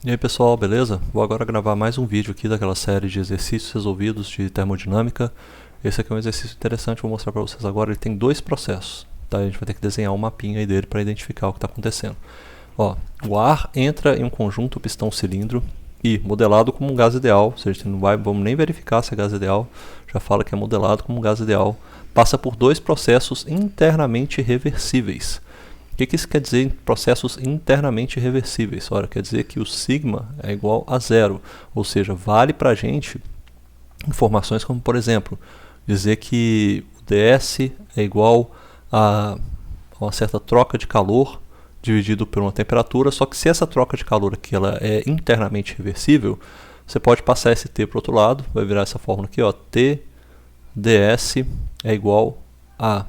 E aí pessoal, beleza? Vou agora gravar mais um vídeo aqui daquela série de exercícios resolvidos de termodinâmica. Esse aqui é um exercício interessante, vou mostrar para vocês agora. Ele tem dois processos, tá? A gente vai ter que desenhar um mapinha aí dele para identificar o que está acontecendo. Ó, o ar entra em um conjunto pistão-cilindro e modelado como um gás ideal, ou seja, vamos nem verificar se é gás ideal, já fala que é modelado como um gás ideal, passa por dois processos internamente reversíveis. O que isso quer dizer em processos internamente reversíveis? Ora, quer dizer que o sigma é igual a zero, ou seja, vale para a gente informações como, por exemplo, dizer que o ds é igual a uma certa troca de calor dividido por uma temperatura, só que se essa troca de calor aqui ela é internamente reversível, você pode passar esse t para o outro lado, vai virar essa fórmula aqui, ó, T ds é igual a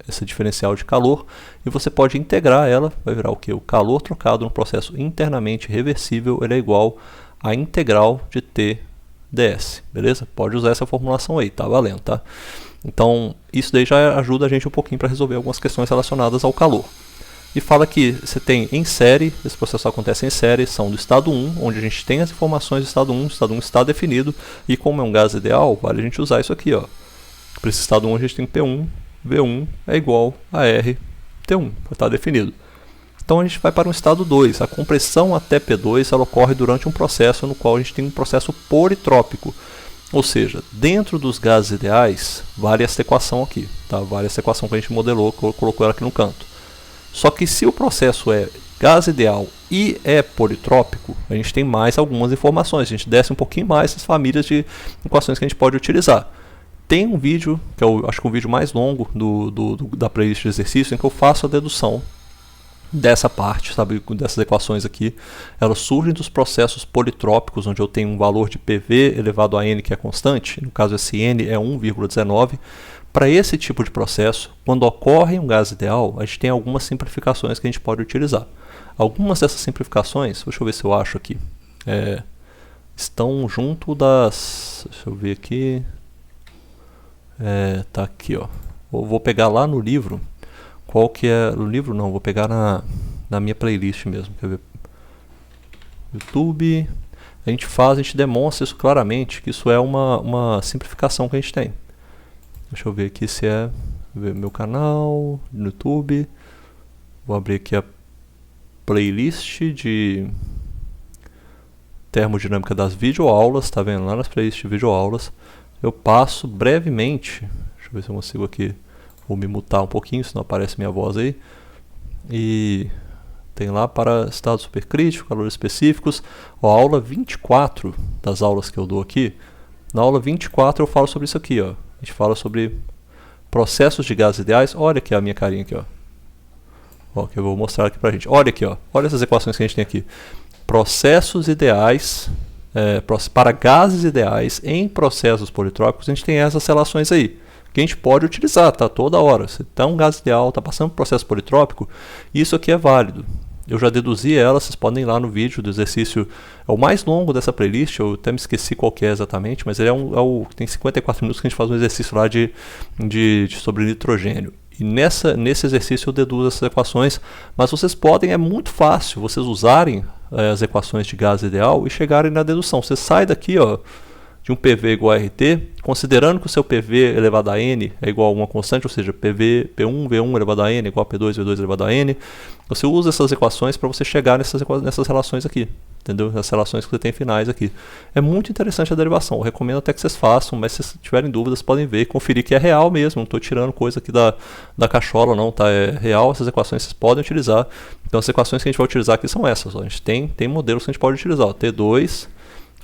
essa diferencial de calor, e você pode integrar ela, vai virar o que? O calor trocado no processo internamente reversível, ele é igual à integral de T ds, beleza? Pode usar essa formulação aí, tá valendo, tá? Então, isso daí já ajuda a gente um pouquinho para resolver algumas questões relacionadas ao calor. E fala que você tem em série, esse processo acontece em série, são do estado 1, onde a gente tem as informações do estado 1, o estado 1 está definido, e como é um gás ideal, vale a gente usar isso aqui, ó. Para esse estado 1 a gente tem P1, V1 é igual a RT1, está definido. Então a gente vai para um estado 2. A compressão até P2 ela ocorre durante um processo no qual a gente tem um processo politrópico. Ou seja, dentro dos gases ideais, vale essa equação aqui. Tá? Vale essa equação que a gente modelou, colocou ela aqui no canto. Só que se o processo é gás ideal e é politrópico, a gente tem mais algumas informações. A gente desce um pouquinho mais as famílias de equações que a gente pode utilizar. Tem um vídeo, que eu acho que é o vídeo mais longo da playlist de exercício, em que eu faço a dedução dessa parte, sabe, dessas equações aqui. Elas surgem dos processos politrópicos, onde eu tenho um valor de PV elevado a N que é constante, no caso esse N é 1,19. Para esse tipo de processo, quando ocorre um gás ideal, a gente tem algumas simplificações que a gente pode utilizar. Algumas dessas simplificações, deixa eu ver se eu acho aqui, estão junto das... deixa eu ver aqui... tá aqui, ó. Eu vou pegar lá no livro. Qual que é? No livro não, vou pegar na minha playlist mesmo. Quer ver? YouTube. A gente demonstra isso claramente, que isso é uma simplificação que a gente tem. Deixa eu ver aqui se é meu canal no YouTube. Vou abrir aqui a playlist de termodinâmica das videoaulas, tá vendo? Lá nas playlists de videoaulas. Eu passo brevemente, deixa eu ver se eu consigo aqui, vou me mutar um pouquinho, senão aparece minha voz aí. E tem lá para estado supercrítico, calores específicos. Ó, aula 24 das aulas que eu dou aqui. Na aula 24 eu falo sobre isso aqui, ó. A gente fala sobre processos de gases ideais. Olha aqui a minha carinha aqui, ó. Ó, que eu vou mostrar aqui pra gente. Olha aqui, ó. Olha essas equações que a gente tem aqui. Processos ideais... para gases ideais em processos politrópicos, a gente tem essas relações aí, que a gente pode utilizar, tá? Toda hora. Se está um gás ideal, está passando por processo politrópico, isso aqui é válido. Eu já deduzi ela, vocês podem ir lá no vídeo do exercício, é o mais longo dessa playlist, eu até me esqueci qual que é exatamente, mas ele tem 54 minutos que a gente faz um exercício lá sobre nitrogênio. E nesse exercício eu deduzo essas equações, mas vocês podem, é muito fácil, vocês usarem as equações de gás ideal e chegarem na dedução. Você sai daqui, ó, de um PV igual a RT, considerando que o seu PV elevado a N é igual a uma constante, ou seja, P1, V1 elevado a N é igual a P2, V2 elevado a N. Você usa essas equações para você chegar nessas relações aqui, entendeu? Nessas relações que você tem finais aqui. É muito interessante a derivação, eu recomendo até que vocês façam, mas se tiverem dúvidas podem ver, conferir que é real mesmo, não estou tirando coisa aqui da cachola não, tá? É real, essas equações vocês podem utilizar. Então as equações que a gente vai utilizar aqui são essas, ó. A gente tem modelos que a gente pode utilizar, ó. T2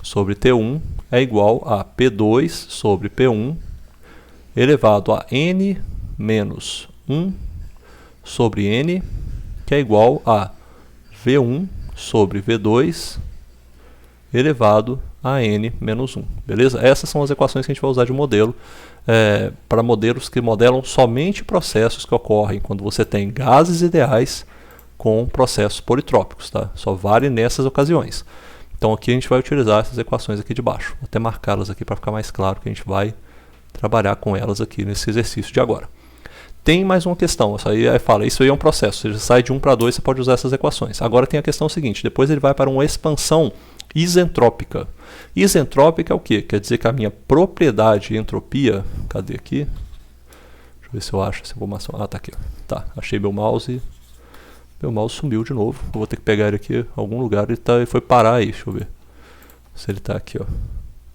sobre T1 é igual a P2 sobre P1 elevado a N menos 1 sobre N, que é igual a V1 sobre V2 elevado a N menos 1. Beleza? Essas são as equações que a gente vai usar de modelo para modelos que modelam somente processos que ocorrem quando você tem gases ideais com processos politrópicos. Tá? Só vale nessas ocasiões. Então aqui a gente vai utilizar essas equações aqui de baixo. Vou até marcá-las aqui para ficar mais claro que a gente vai trabalhar com elas aqui nesse exercício de agora. tem mais uma questão, aí fala, isso aí é um processo, ou seja, sai de 1 para 2, você pode usar essas equações. Agora tem a questão seguinte, depois ele vai para uma expansão isentrópica. Isentrópica é o quê? Quer dizer que a minha propriedade de entropia, cadê aqui? Deixa eu ver se eu acho essa informação. Ah, tá aqui. Tá, achei meu mouse. Meu mouse sumiu de novo. Eu vou ter que pegar ele aqui em algum lugar. Ele foi parar aí, deixa eu ver. Se ele tá aqui, ó.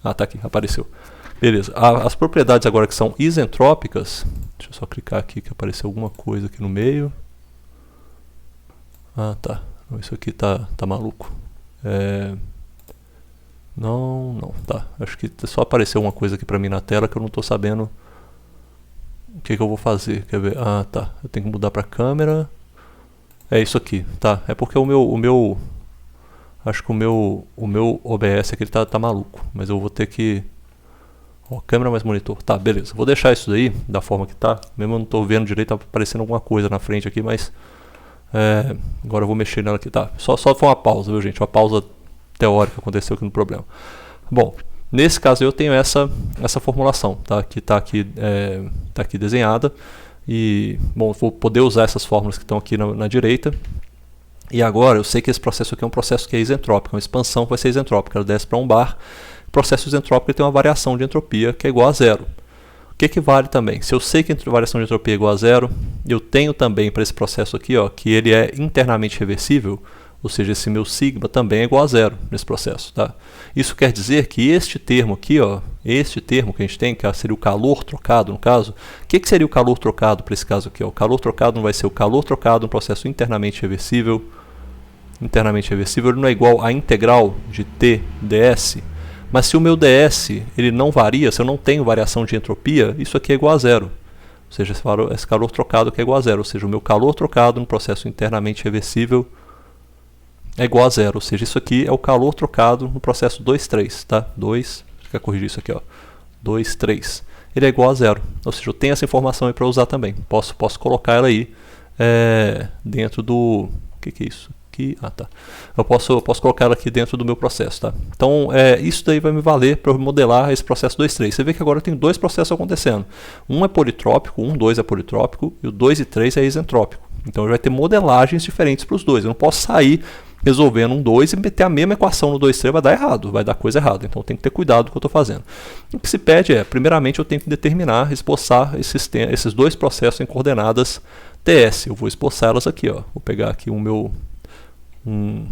Ah, tá aqui, apareceu. Beleza. As propriedades agora que são isentrópicas. Deixa eu só clicar aqui que apareceu alguma coisa aqui no meio. Ah, tá. Isso aqui tá maluco. Não, tá. Acho que só apareceu uma coisa aqui pra mim na tela que eu não tô sabendo o que eu vou fazer. Quer ver? Ah, tá. Eu tenho que mudar pra câmera. É isso aqui, tá. É porque o meu acho que o meu OBS aqui ele tá maluco. Mas eu vou ter que... Ó, câmera mais monitor. Tá, beleza. Vou deixar isso daí da forma que tá. Mesmo eu não tô vendo direito, tá aparecendo alguma coisa na frente aqui, mas... agora eu vou mexer nela aqui, tá. Só foi uma pausa, viu, gente? Uma pausa teórica aconteceu aqui no problema. Bom, nesse caso eu tenho essa formulação, tá? Que tá aqui desenhada. E, bom, vou poder usar essas fórmulas que estão aqui na direita. E agora eu sei que esse processo aqui é um processo que é isentrópico, uma expansão que vai ser isentrópica, ela desce para um bar. O processo isentrópico tem uma variação de entropia que é igual a zero. O que vale também? Se eu sei que a variação de entropia é igual a zero, eu tenho também para esse processo aqui, ó, que ele é internamente reversível, ou seja, esse meu sigma também é igual a zero nesse processo. Tá? Isso quer dizer que este termo aqui, ó, este termo que a gente tem, que seria o calor trocado no caso, o que seria o calor trocado para esse caso aqui? Ó? O calor trocado não vai ser o calor trocado no processo internamente reversível. Internamente reversível ele não é igual a integral de T ds, mas se o meu ds ele não varia, se eu não tenho variação de entropia, isso aqui é igual a zero. Ou seja, esse calor trocado aqui é igual a zero, ou seja, o meu calor trocado no processo internamente reversível é igual a zero, ou seja, isso aqui é o calor trocado no processo 2,3, tá? 2, quer corrigir isso aqui, ó. 2,3. Ele é igual a zero, ou seja, eu tenho essa informação aí para usar também. Posso colocar ela aí dentro do... O que é isso? Aqui. Ah, tá. Eu posso colocar ela aqui dentro do meu processo, tá? Então, isso daí vai me valer para modelar esse processo 2,3. Você vê que agora eu tenho dois processos acontecendo. Um é politrópico, 2 é politrópico, e o 2 e 3 é isentrópico. Então, vai ter modelagens diferentes para os dois. Eu não posso sair resolvendo um 2 e meter a mesma equação no 2,3, vai dar errado, vai dar coisa errada. Então tem que ter cuidado com o que eu estou fazendo. O que se pede primeiramente, eu tenho que determinar, esboçar esses dois processos em coordenadas TS. Eu vou esboçar elas aqui, ó. Vou pegar aqui o meu um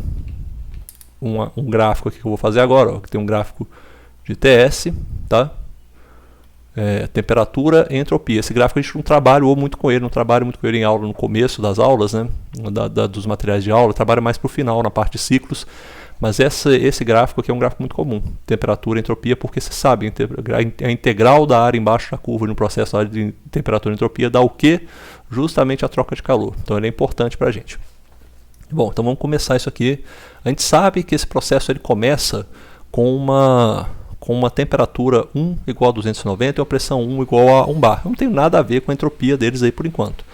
gráfico aqui que eu vou fazer agora, ó, que tem um gráfico de TS, tá? Temperatura e entropia. Esse gráfico a gente não trabalha muito com ele, em aula no começo das aulas, né? Dos materiais de aula, trabalha mais para o final, na parte de ciclos. Mas esse gráfico aqui é um gráfico muito comum, temperatura e entropia, porque você sabe, a integral da área embaixo da curva no processo de temperatura e entropia dá o quê? Justamente a troca de calor. Então ele é importante para a gente. Bom, então vamos começar isso aqui. A gente sabe que esse processo ele começa com uma temperatura 1 igual a 290 e uma pressão 1 igual a 1 bar. Não tem nada a ver com a entropia deles aí por enquanto.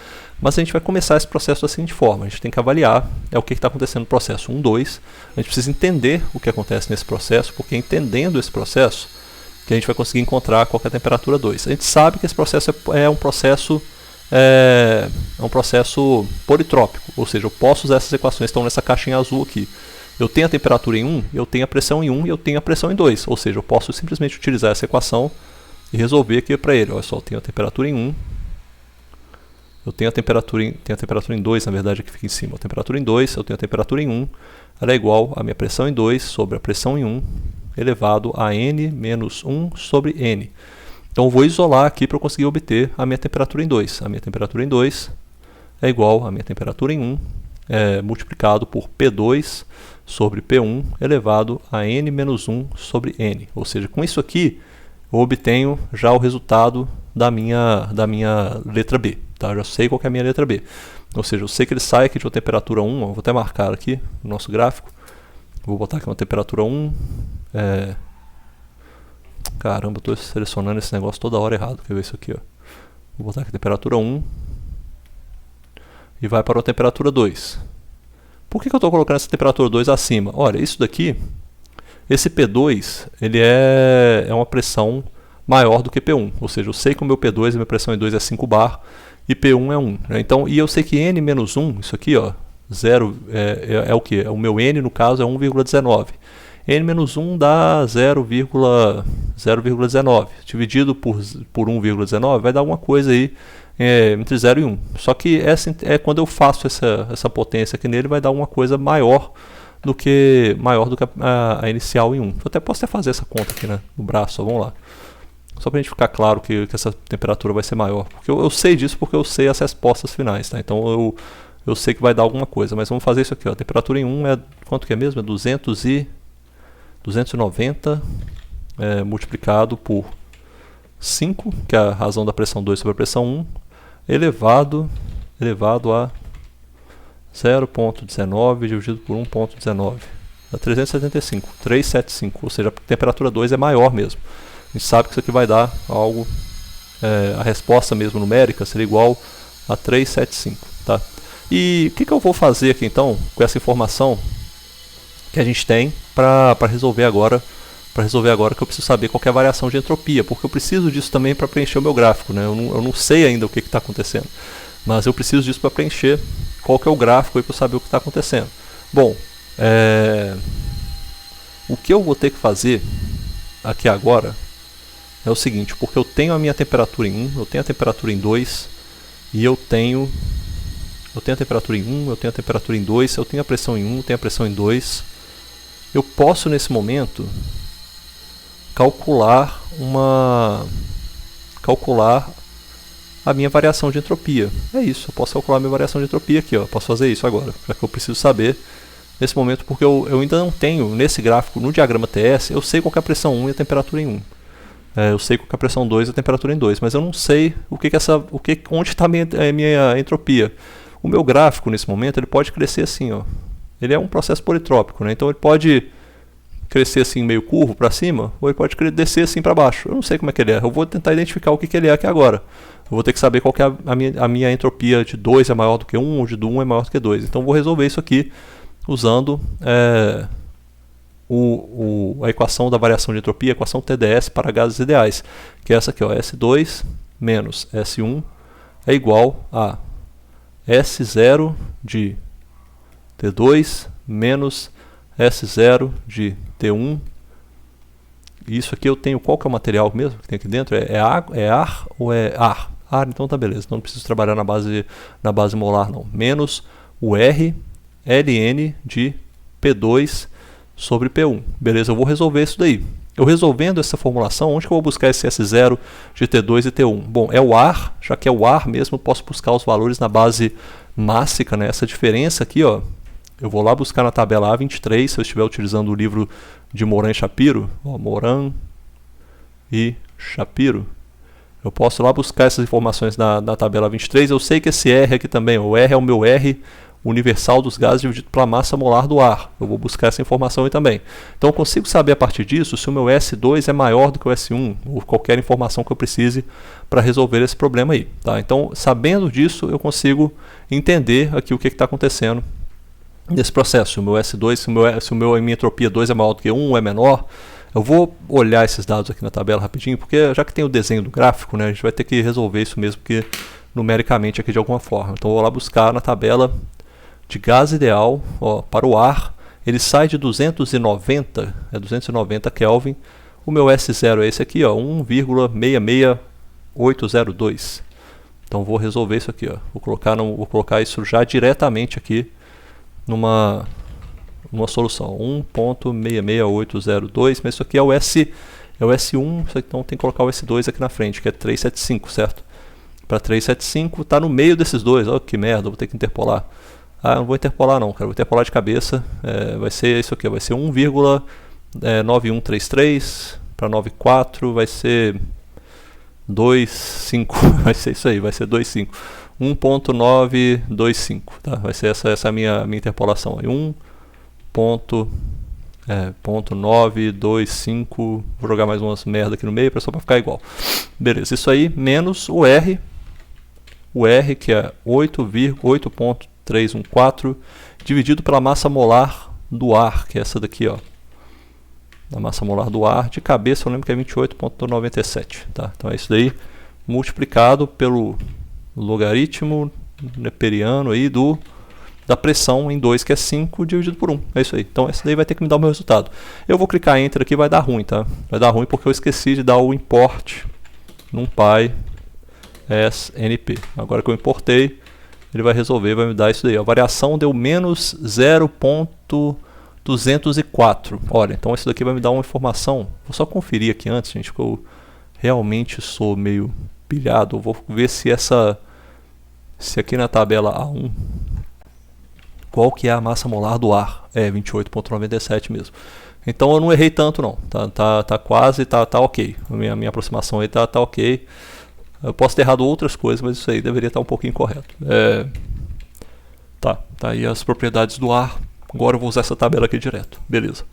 Mas a gente vai começar esse processo da seguinte forma. A gente tem que avaliar o que está acontecendo no processo 1, 2. A gente precisa entender o que acontece nesse processo, porque entendendo esse processo, que a gente vai conseguir encontrar qual que é a temperatura 2. A gente sabe que esse processo é um processo politrópico, ou seja, eu posso usar essas equações que estão nessa caixinha azul aqui. Eu tenho a temperatura em 1, eu tenho a pressão em 1 e eu tenho a pressão em 2. Ou seja, eu posso simplesmente utilizar essa equação e resolver aqui para ele. Olha só, eu tenho a temperatura em 1. Eu tenho a temperatura em 2, na verdade, que fica em cima. A temperatura em 2, eu tenho a temperatura em 1. Ela é igual a minha pressão em 2 sobre a pressão em 1 elevado a n menos 1 sobre n. Então eu vou isolar aqui para eu conseguir obter a minha temperatura em 2. A minha temperatura em 2 é igual a minha temperatura em 1 multiplicado por P2 sobre P1 elevado a n menos 1 sobre n. Ou seja, com isso aqui eu obtenho já o resultado da minha letra B. Tá? Eu já sei qual que é a minha letra B. Ou seja, eu sei que ele sai aqui de uma temperatura 1, vou até marcar aqui no nosso gráfico. Vou botar aqui uma temperatura 1. Caramba, eu estou selecionando esse negócio toda hora errado. Quer ver isso aqui? Ó. Vou botar aqui temperatura 1 e vai para a temperatura 2. Por que eu estou colocando essa temperatura 2 acima? Olha, isso daqui, esse P2, ele é uma pressão maior do que P1. Ou seja, eu sei que o meu P2, a minha pressão em 2 é 5 bar, e P1 é 1. Né? Então, e eu sei que N menos 1, isso aqui, ó, 0 é o que? O meu N, no caso, é 1,19. N menos 1 dá 0,19. Dividido por 1,19 vai dar alguma coisa aí entre 0 e 1. Só que quando eu faço essa potência aqui nele, vai dar uma coisa maior do que a inicial em 1. Eu até posso fazer essa conta aqui, né, no braço, ó, vamos lá. Só para a gente ficar claro que essa temperatura vai ser maior. Porque eu sei disso porque eu sei as respostas finais. Tá? Então eu sei que vai dar alguma coisa. Mas vamos fazer isso aqui. Ó. A temperatura em 1 é quanto que é mesmo? É 290 multiplicado por 5, que é a razão da pressão 2 sobre a pressão 1, elevado a 0,19 dividido por 1,19. Dá 375, ou seja, a temperatura 2 é maior mesmo. A gente sabe que isso aqui vai dar algo, a resposta mesmo numérica seria igual a 375. Tá? E o que eu vou fazer aqui então com essa informação que a gente tem para resolver agora? Para resolver agora que eu preciso saber qual que é a variação de entropia, porque eu preciso disso também para preencher o meu gráfico. Né? Eu não sei ainda o que está acontecendo, mas eu preciso disso para preencher qual que é o gráfico para eu saber o que está acontecendo. Bom, o que eu vou ter que fazer aqui agora é o seguinte, porque eu tenho a minha temperatura em 1, eu tenho a temperatura em 2, e eu tenho a temperatura em 1, eu tenho a temperatura em 2, eu tenho a pressão em 1, eu tenho a pressão em 2. Eu posso, nesse momento, calcular a minha variação de entropia. É isso, eu posso calcular a minha variação de entropia aqui, ó. Posso fazer isso agora, já que eu preciso saber nesse momento, porque eu ainda não tenho, nesse gráfico, no diagrama TS, eu sei qual que é a pressão 1 e a temperatura em 1. Eu sei qual que é a pressão 2 e a temperatura em 2, mas eu não sei onde está a minha entropia. O meu gráfico, nesse momento, ele pode crescer assim, ó. Ele é um processo politrópico, né? Então ele pode crescer assim meio curvo para cima, ou ele pode descer assim para baixo. Eu não sei como é que ele é. Eu vou tentar identificar o que ele é aqui agora. Eu vou ter que saber qual que é a minha entropia de 2 é maior do que 1, ou de 1 é maior do que 2. Então eu vou resolver isso aqui usando a equação da variação de entropia, a equação TdS para gases ideais, que é essa aqui, ó, S2 menos S1 é igual a S0 de T2 menos S0 de T1. Isso aqui eu tenho, qual que é o material mesmo que tem aqui dentro? É ar ou é ar? Ar, então tá beleza, então não preciso trabalhar na base molar não. Menos o R ln de P2 sobre P1. Beleza, eu vou resolver isso daí. Eu resolvendo essa formulação, onde que eu vou buscar esse S0 de T2 e T1? Bom, é o ar, já que é o ar mesmo, eu posso buscar os valores na base mássica, né? Essa diferença aqui, ó, eu vou lá buscar na tabela A23, se eu estiver utilizando o livro de Moran e Shapiro, ó, Moran e Shapiro, eu posso lá buscar essas informações na tabela 23, eu sei que esse R aqui também, o R é o meu R universal dos gases dividido pela massa molar do ar. Eu vou buscar essa informação aí também. Então eu consigo saber a partir disso se o meu S2 é maior do que o S1, ou qualquer informação que eu precise para resolver esse problema aí. Tá? Então, sabendo disso, eu consigo entender aqui o que está acontecendo nesse processo. Se o meu S2, se a minha entropia 2 é maior do que 1 ou é menor, eu vou olhar esses dados aqui na tabela rapidinho, porque já que tem o desenho do gráfico, né, a gente vai ter que resolver isso mesmo que numericamente aqui de alguma forma. Então eu vou lá buscar na tabela de gás ideal, ó, para o ar, ele sai de 290 Kelvin. O meu S0 é esse aqui, ó, 1,66802. Então vou resolver isso aqui, ó. Vou colocar isso já diretamente aqui numa solução. 1,66802, mas isso aqui é o S1, então tem que colocar o S2 aqui na frente, que é 375, certo? Para 375 está no meio desses dois. Olha que merda, vou ter que interpolar. Ah, não vou interpolar não, cara, vou interpolar de cabeça. Vai ser isso aqui, vai ser 1,9133 para 94, vai ser 2,5, vai ser isso aí, vai ser 2,5. 1,925, tá? Vai ser essa a minha interpolação aí, 1,925, vou jogar mais umas merda aqui no meio só para ficar igual. Beleza, isso aí menos o R que é 8,314 dividido pela massa molar do ar, que é essa daqui, ó. A massa molar do ar, de cabeça eu lembro que é 28,97, tá? Então é isso daí multiplicado pelo logaritmo neperiano aí da pressão em 2, que é 5, dividido por 1. É isso aí. Então esse daí vai ter que me dar o meu resultado. Eu vou clicar Enter aqui, vai dar ruim, tá? Vai dar ruim porque eu esqueci de dar o import numpy snp. Agora que eu importei, ele vai resolver, vai me dar isso daí. A variação deu menos 0.204. Olha, então isso daqui vai me dar uma informação. Vou só conferir aqui antes, gente, que eu realmente sou meio pilhado. Eu vou ver se aqui na tabela A1, qual que é a massa molar do ar? É 28.97 mesmo. Então eu não errei tanto não. Tá quase, tá ok. A minha aproximação aí tá ok. Eu posso ter errado outras coisas, mas isso aí deveria estar um pouquinho correto. Tá aí as propriedades do ar. Agora eu vou usar essa tabela aqui direto. Beleza.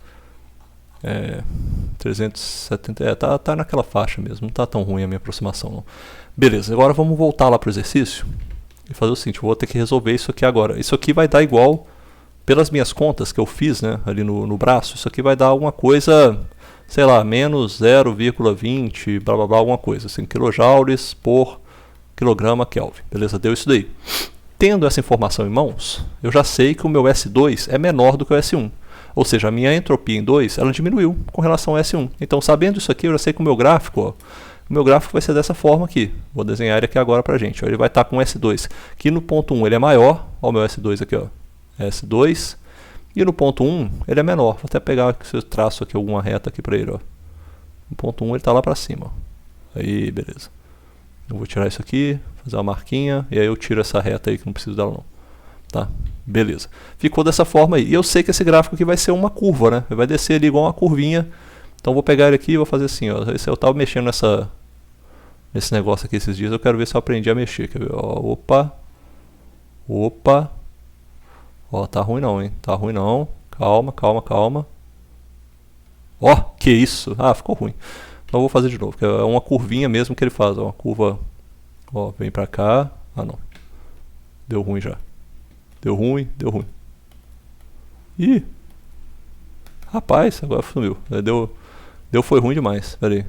370, tá naquela faixa mesmo. Não tá tão ruim a minha aproximação não. Beleza, agora vamos voltar lá pro exercício e fazer o seguinte, eu vou ter que resolver isso aqui agora. Isso aqui vai dar igual, pelas minhas contas que eu fiz, né, ali no braço, isso aqui vai dar alguma coisa, sei lá, menos 0,20, blá blá blá, alguma coisa, assim, kilojoules por quilograma Kelvin. Beleza, deu isso daí. Tendo essa informação em mãos, eu já sei que o meu S2 é menor do que o S1. Ou seja, a minha entropia em 2, ela diminuiu com relação ao S1. Então, sabendo isso aqui, eu já sei que o meu gráfico, ó, o meu gráfico vai ser dessa forma aqui. Vou desenhar ele aqui agora pra gente. Ó, ele vai estar com S2, que no ponto 1 ele é maior. Ó o meu S2 aqui, ó. S2. E no ponto 1 ele é menor. Vou até pegar, se eu traço aqui alguma reta aqui pra ele, ó. No ponto 1 ele tá lá pra cima, ó. Aí, beleza. Eu vou tirar isso aqui, fazer uma marquinha, e aí eu tiro essa reta aí que não preciso dela não. Tá? Beleza. Ficou dessa forma aí. E eu sei que esse gráfico aqui vai ser uma curva, né? Vai descer ali igual uma curvinha. Então vou pegar ele aqui e vou fazer assim, ó. Eu tava mexendo nesse negócio aqui esses dias, eu quero ver se eu aprendi a mexer. Quer ver? Ó, opa. Ó, tá ruim não, hein? Tá ruim não. Calma. Ó, que isso? Ah, ficou ruim. Então eu vou fazer de novo, que é uma curvinha mesmo que ele faz, ó. Uma curva, ó, vem pra cá. Ah, não. Deu ruim já. Deu ruim. Ih. Rapaz, agora sumiu. Foi ruim demais. Pera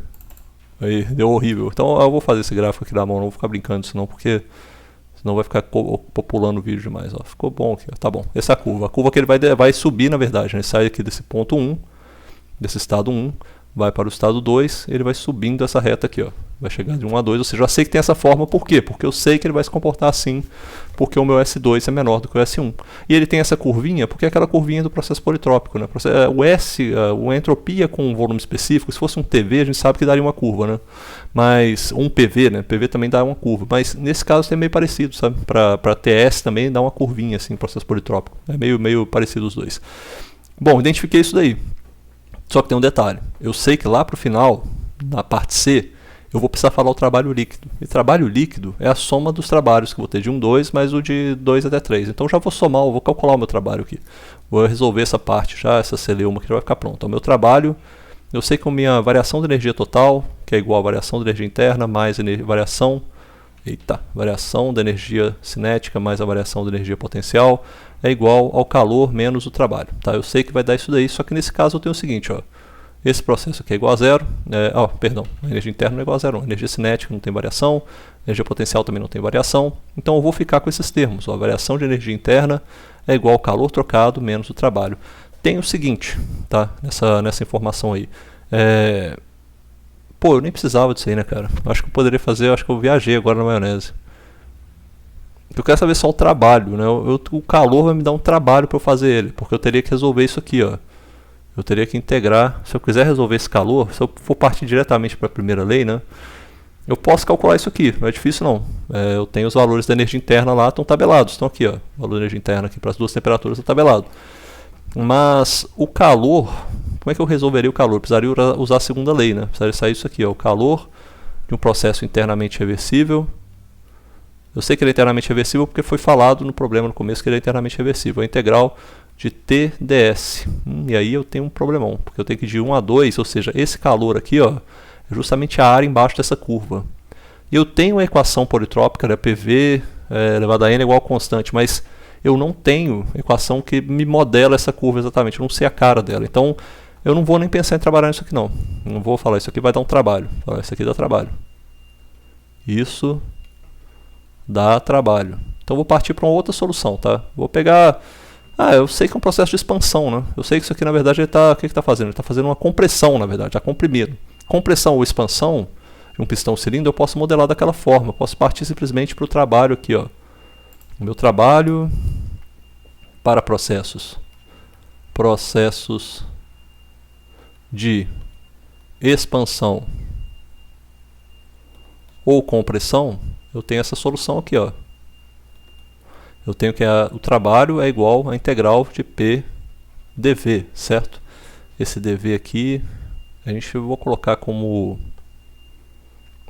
aí. Deu horrível. Então eu vou fazer esse gráfico aqui da mão, não vou ficar brincando senão, porque senão vai ficar populando o vídeo demais. Ó. Ficou bom aqui, ó. Tá bom. Essa é a curva. A curva que ele vai subir, na verdade. Né? Ele sai aqui desse ponto 1, desse estado 1, vai para o estado 2, ele vai subindo essa reta aqui, ó. Vai chegar de 1 a 2, ou seja, eu sei que tem essa forma, por quê? Porque eu sei que ele vai se comportar assim, porque o meu S2 é menor do que o S1. E ele tem essa curvinha, porque é aquela curvinha do processo politrópico, né? A entropia com um volume específico, se fosse um TV, a gente sabe que daria uma curva, né? Mas um PV, né? PV também dá uma curva, mas nesse caso é meio parecido, sabe? Para TS também dá uma curvinha, assim, processo politrópico. É meio parecido os dois. Bom, identifiquei isso daí. Só que tem um detalhe. Eu sei que lá para o final, na parte C, eu vou precisar falar o trabalho líquido. E trabalho líquido é a soma dos trabalhos que eu vou ter de 1, 2, mais o de 2 até 3. Então já vou somar, eu vou calcular o meu trabalho aqui. Vou resolver essa parte já, essa celeuma que já vai ficar pronta. O meu trabalho, eu sei que a minha variação de energia total, que é igual a variação de energia interna, mais variação da energia cinética, mais a variação da energia potencial, é igual ao calor menos o trabalho. Tá? Eu sei que vai dar isso daí, só que nesse caso eu tenho o seguinte, ó. Esse processo aqui é igual a zero, a energia interna não é igual a zero, a energia cinética não tem variação, a energia potencial também não tem variação, então eu vou ficar com esses termos, ó, a variação de energia interna é igual ao calor trocado menos o trabalho. Tem o seguinte, tá? Nessa informação aí, pô, eu nem precisava disso aí, né, cara? Acho que eu poderia fazer, acho que eu viajei agora na maionese. Eu quero saber só o trabalho, né? O calor vai me dar um trabalho para eu fazer ele, porque eu teria que resolver isso aqui, ó. Eu teria que integrar, se eu quiser resolver esse calor, se eu for partir diretamente para a primeira lei, né? Eu posso calcular isso aqui, não é difícil não. Eu tenho os valores da energia interna lá, estão tabelados, estão aqui, ó. O valor da energia interna aqui para as duas temperaturas está tabelado. Mas o calor, como é que eu resolveria o calor? Eu precisaria usar a segunda lei, né? Precisaria sair isso aqui, ó. O calor de um processo internamente reversível. Eu sei que ele é internamente reversível porque foi falado no problema no começo que ele é internamente reversível. A integral de TdS. E aí eu tenho um problemão, porque eu tenho que ir de 1 a 2, ou seja, esse calor aqui, ó, é justamente a área embaixo dessa curva. E eu tenho a equação politrópica, né, PV elevado a n é igual a constante, mas eu não tenho equação que me modela essa curva exatamente, eu não sei a cara dela. Então eu não vou nem pensar em trabalhar nisso aqui não. Não vou falar, isso aqui vai dar um trabalho. Isso aqui dá trabalho. Isso dá trabalho. Então vou partir para uma outra solução, tá? Vou pegar... eu sei que é um processo de expansão, né? Eu sei que isso aqui, na verdade, ele tá... O que ele está fazendo? Ele está fazendo uma compressão, na verdade, está comprimido. Compressão ou expansão de um pistão-cilindro eu posso modelar daquela forma. Eu posso partir simplesmente para o trabalho aqui, ó. O meu trabalho para processos. Processos de expansão ou compressão, eu tenho essa solução aqui, ó. Eu tenho que o trabalho é igual a integral de P dV, certo? Esse dV aqui, vou colocar como...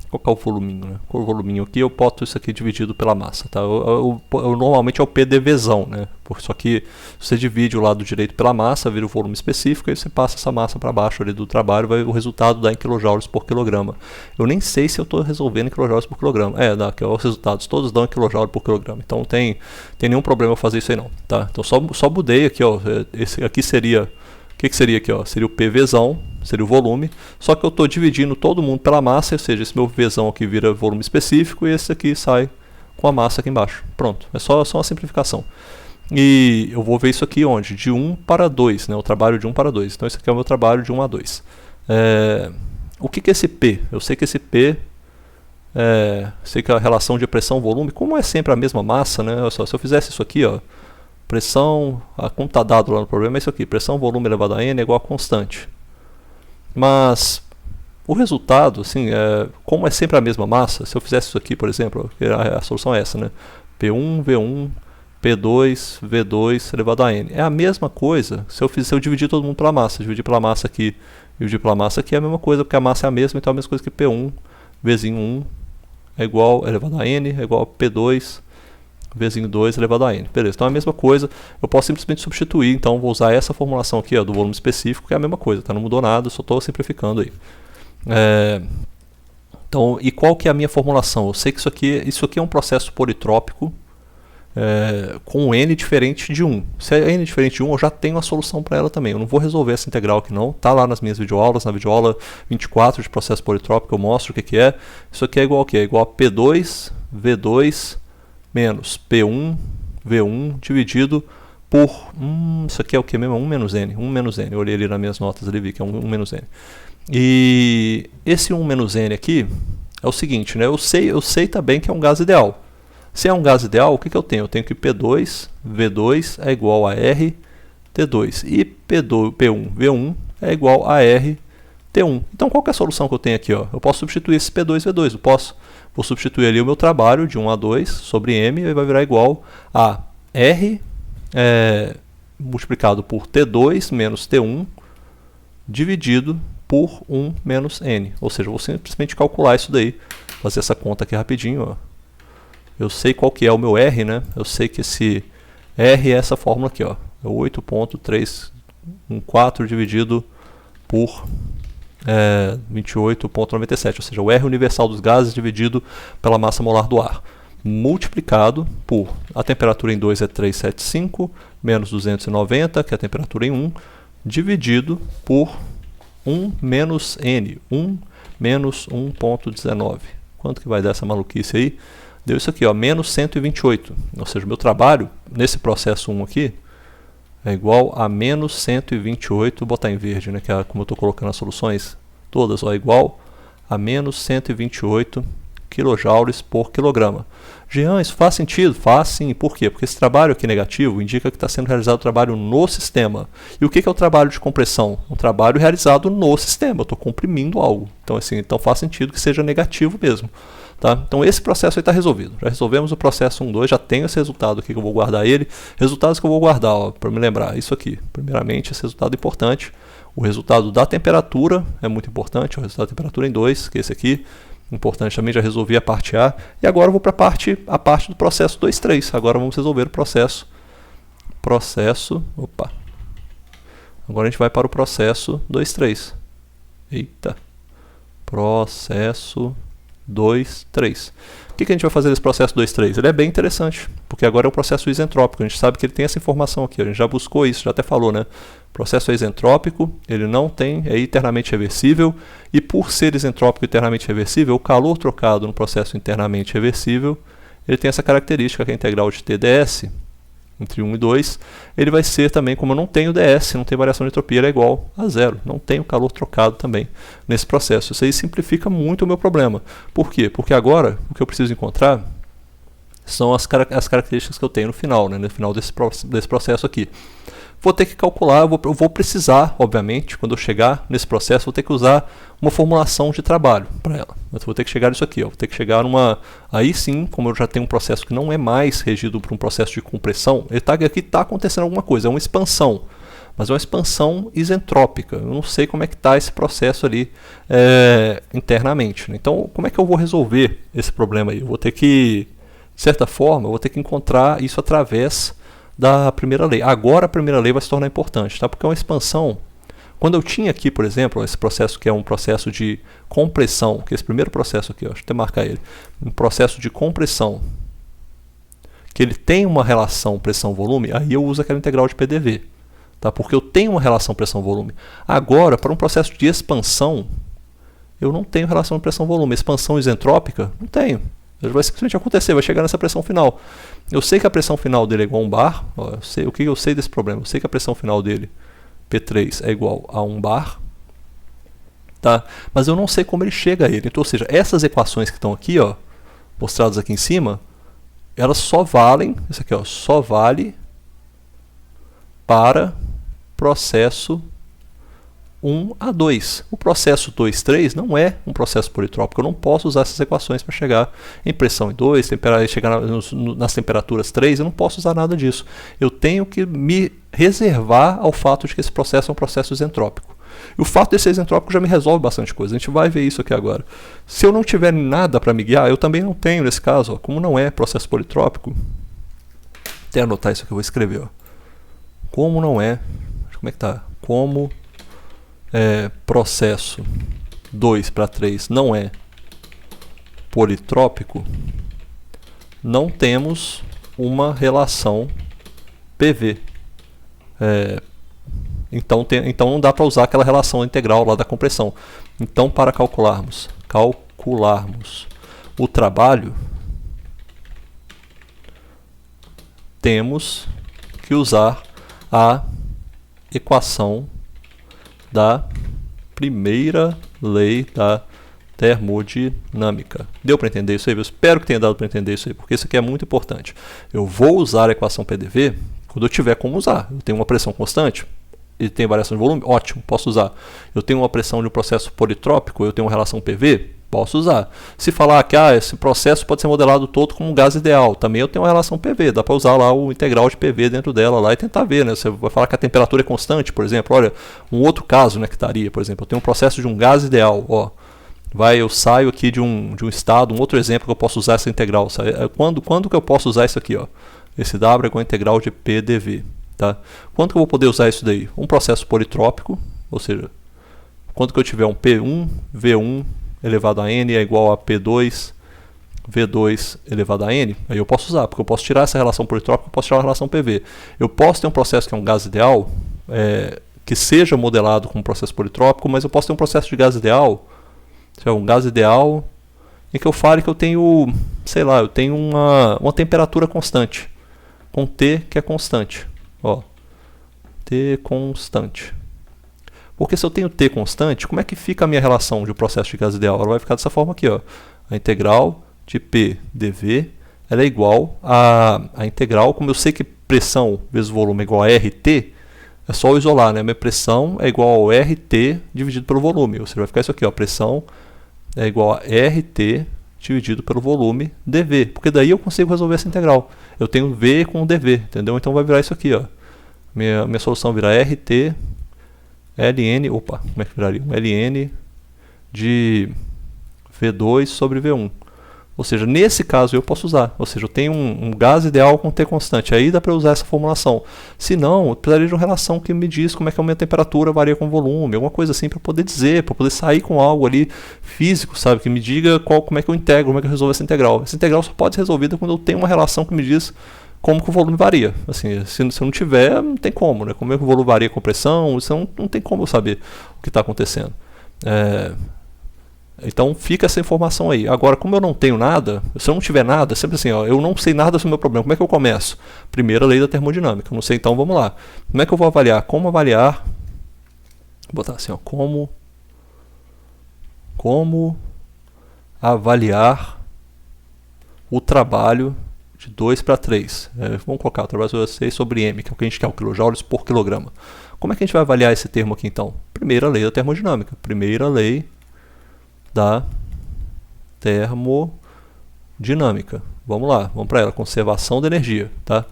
Qual que é o voluminho, né? Com o voluminho aqui, eu boto isso aqui dividido pela massa, tá? Normalmente é o PdVzão, né? Só que você divide o lado direito pela massa, vira o volume específico, aí você passa essa massa para baixo ali do trabalho, o resultado dá em kJ por quilograma. Eu nem sei se eu estou resolvendo em kJ por quilograma. Dá, que os resultados todos dão em kJ por quilograma. Então não tem nenhum problema eu fazer isso aí não, tá? Então só mudei aqui, ó. Esse aqui seria... O que seria aqui, ó? Seria o PVzão, seria o volume, só que eu estou dividindo todo mundo pela massa, ou seja, esse meu Vzão aqui vira volume específico e esse aqui sai com a massa aqui embaixo. Pronto, é só uma simplificação. E eu vou ver isso aqui onde? De 1 para 2, né? O trabalho de 1 para 2. Então esse aqui é o meu trabalho de 1 a 2. O que é esse P? Eu sei que esse P... sei que a relação de pressão-volume, como é sempre a mesma massa, né? Olha só, se eu fizesse isso aqui, ó, pressão, como está dado lá no problema, é isso aqui, pressão volume elevado a N é igual a constante. Mas o resultado, assim, como é sempre a mesma massa, se eu fizesse isso aqui, por exemplo, a solução é essa, né? P1, V1, P2, V2 elevado a N. É a mesma coisa se eu dividir todo mundo pela massa. Dividir pela massa aqui e dividir pela massa aqui é a mesma coisa, porque a massa é a mesma, então é a mesma coisa que P1, Vzinho 1 é igual elevado a N, é igual a P2, Vzinho 2 elevado a N. Beleza, então é a mesma coisa. Eu posso simplesmente substituir, então vou usar essa formulação aqui, ó, do volume específico, que é a mesma coisa, tá? Não mudou nada, só estou simplificando aí. Então, e qual que é a minha formulação? Eu sei que isso aqui é um processo politrópico com N diferente de 1. Se é N diferente de 1, eu já tenho a solução para ela também. Eu não vou resolver essa integral aqui não, tá lá nas minhas videoaulas, na videoaula 24 de processo politrópico eu mostro o que é. Isso aqui é igual ao quê? É igual a P2, V2, menos P1, V1, dividido por... isso aqui é o que mesmo? 1 menos N. 1 menos N. Eu olhei ali nas minhas notas, ali vi que é 1 menos N. E esse 1 menos N aqui é o seguinte, né? Eu sei também que é um gás ideal. Se é um gás ideal, o que eu tenho? Eu tenho que P2, V2 é igual a R, T2. E P1, V1 é igual a R, T1. Então qual que é a solução que eu tenho aqui? Ó? Eu posso substituir esse P2, V2. Eu posso... Vou substituir ali o meu trabalho de 1 a 2 sobre M e vai virar igual a R multiplicado por T2 menos T1 dividido por 1 menos N. Ou seja, eu vou simplesmente calcular isso daí, fazer essa conta aqui rapidinho. Ó. Eu sei qual que é o meu R, né? Eu sei que esse R é essa fórmula aqui, ó. É 8.314 dividido por 28.97, ou seja, o R universal dos gases dividido pela massa molar do ar, multiplicado por, a temperatura em 2 é 375, menos 290, que é a temperatura em 1, dividido por 1 menos N, 1 menos 1.19. Quanto que vai dar essa maluquice aí? Deu isso aqui, ó, menos 128, ou seja, o meu trabalho, nesse processo 1 aqui, é igual a menos 128, vou botar em verde, né, que é como eu estou colocando as soluções todas, ó, igual a menos 128 kJ por quilograma. Jean, isso faz sentido? Faz sim. Por quê? Porque esse trabalho aqui negativo indica que está sendo realizado o trabalho no sistema. E o que é o trabalho de compressão? Um trabalho realizado no sistema. Eu estou comprimindo algo. Então, assim, então faz sentido que seja negativo mesmo. Tá? Então esse processo aí está resolvido. Já resolvemos o processo 1, 2, já tenho esse resultado aqui que eu vou guardar ele. Resultados que eu vou guardar, para me lembrar, isso aqui. Primeiramente, esse resultado é importante. O resultado da temperatura é muito importante, o resultado da temperatura em 2, que é esse aqui. Importante também, já resolvi a parte A. E agora eu vou para a parte do processo 2, 3. Agora vamos resolver o processo. Opa. Agora a gente vai para o processo 2, 3. Eita. Processo 2, 3. O que a gente vai fazer nesse processo 2, 3? Ele é bem interessante, porque agora é um processo isentrópico. A gente sabe que ele tem essa informação aqui, a gente já buscou isso, já até falou, né? O processo é isentrópico, ele não tem, é internamente reversível, e por ser isentrópico e internamente reversível, o calor trocado no processo internamente reversível, ele tem essa característica que a integral de TdS entre 1 e 2, ele vai ser também, como eu não tenho ds, não tem variação de entropia, ele é igual a zero. Não tenho calor trocado também nesse processo. Isso aí simplifica muito o meu problema. Por quê? Porque agora o que eu preciso encontrar são as características que eu tenho no final, né, no final desse processo aqui. Vou ter que calcular, eu vou precisar, obviamente, quando eu chegar nesse processo, vou ter que usar uma formulação de trabalho para ela. Eu vou ter que chegar nisso aqui, ó, vou ter que chegar numa... Aí sim, como eu já tenho um processo que não é mais regido por um processo de compressão, aqui está acontecendo alguma coisa, é uma expansão, mas é uma expansão isentrópica. Eu não sei como é que está esse processo ali internamente, né? Então, como é que eu vou resolver esse problema aí? Eu vou ter que, de certa forma, eu vou ter que encontrar isso através da primeira lei. Agora a primeira lei vai se tornar importante, tá? Porque é uma expansão. Quando eu tinha aqui, por exemplo, esse processo que é um processo de compressão, que é esse primeiro processo aqui, ó, deixa eu até marcar ele, um processo de compressão, que ele tem uma relação pressão-volume, aí eu uso aquela integral de PDV, tá? Porque eu tenho uma relação pressão-volume. Agora, para um processo de expansão, eu não tenho relação pressão-volume. Expansão isentrópica, não tenho. Ele vai simplesmente acontecer, vai chegar nessa pressão final. Eu sei que a pressão final dele é igual a 1 bar. Ó, o que eu sei desse problema? Eu sei que a pressão final dele, P3, é igual a 1 bar. Tá? Mas eu não sei como ele chega a ele. Então, ou seja, essas equações que estão aqui, ó, mostradas aqui em cima, elas só valem, isso aqui, ó, só vale para processo 1 a 2. O processo 2, 3 não é um processo politrópico. Eu não posso usar essas equações para chegar em pressão em 2, chegar nas temperaturas 3, eu não posso usar nada disso. Eu tenho que me reservar ao fato de que esse processo é um processo isentrópico. E o fato de ser isentrópico já me resolve bastante coisa. A gente vai ver isso aqui agora. Se eu não tiver nada para me guiar, eu também não tenho nesse caso. Ó, como não é processo politrópico, até anotar isso que eu vou escrever. Ó. Como não é, como é que tá? Como processo 2 para 3 não é politrópico, não temos uma relação PV. Então não dá para usar aquela relação integral lá da compressão. Então, para calcularmos o trabalho, temos que usar a equação da primeira lei da termodinâmica. Deu para entender isso aí? Eu espero que tenha dado para entender isso aí, porque isso aqui é muito importante. Eu vou usar a equação PDV quando eu tiver como usar. Eu tenho uma pressão constante e tem variação de volume, ótimo, posso usar. Eu tenho uma pressão de um processo politrópico, eu tenho uma relação PV, posso usar. Se falar que esse processo pode ser modelado todo como um gás ideal, também eu tenho uma relação PV, dá para usar lá o integral de PV dentro dela lá e tentar ver, né? Você vai falar que a temperatura é constante, por exemplo, olha, um outro caso, né, que estaria, por exemplo, eu tenho um processo de um gás ideal, ó, eu saio aqui de um estado, um outro exemplo que eu posso usar essa integral, quando que eu posso usar isso aqui, ó, esse W é com a integral de PDV, tá? Quando que eu vou poder usar isso daí? Um processo politrópico, ou seja, quando que eu tiver um P1, V1 elevado a N é igual a P2, V2 elevado a N, aí eu posso usar, porque eu posso tirar essa relação politrópica, eu posso tirar a relação PV. Eu posso ter um processo que é um gás ideal, que seja modelado como um processo politrópico, mas eu posso ter um processo de gás ideal, um gás ideal em que eu fale que eu tenho, sei lá, eu tenho uma temperatura constante, com T que é constante. Ó, T constante. Porque se eu tenho T constante, como é que fica a minha relação de processo de gás ideal? Ela vai ficar dessa forma aqui, ó. A integral de P dV, ela é igual a integral, como eu sei que pressão vezes volume é igual a RT, é só eu isolar, né? Minha pressão é igual ao RT dividido pelo volume. Ou seja, vai ficar isso aqui, ó. Pressão é igual a RT dividido pelo volume dV, porque daí eu consigo resolver essa integral. Eu tenho V com dV, entendeu? Então vai virar isso aqui, ó. Minha solução vira RT ln, como é que viraria? Ln de V2 sobre V1. Ou seja, nesse caso eu posso usar. Ou seja, eu tenho um gás ideal com T constante. Aí dá para usar essa formulação. Se não, eu precisaria de uma relação que me diz como é que a minha temperatura varia com o volume. Alguma coisa assim para poder dizer, para poder sair com algo ali físico, sabe? Que me diga como é que eu integro, como é que eu resolvo essa integral. Essa integral só pode ser resolvida quando eu tenho uma relação que me diz como que o volume varia. Assim, se eu não tiver, não tem como, né? Como é que o volume varia com pressão, isso não tem como eu saber o que está acontecendo. Então fica essa informação aí. Agora, como eu não tenho nada, se eu não tiver nada, sempre assim, ó, eu não sei nada sobre o meu problema, como é que eu começo? Primeira lei da termodinâmica, eu não sei, então vamos lá. Como é que eu vou avaliar? Como avaliar? Vou botar assim, ó, como avaliar o trabalho de 2 para 3. Vamos colocar o trabalho de 6 sobre m, que é o que a gente quer, o quilojoules por quilograma. Como é que a gente vai avaliar esse termo aqui então? Primeira lei da termodinâmica. Primeira lei da termodinâmica. Vamos lá, vamos para ela. Conservação da energia, tá?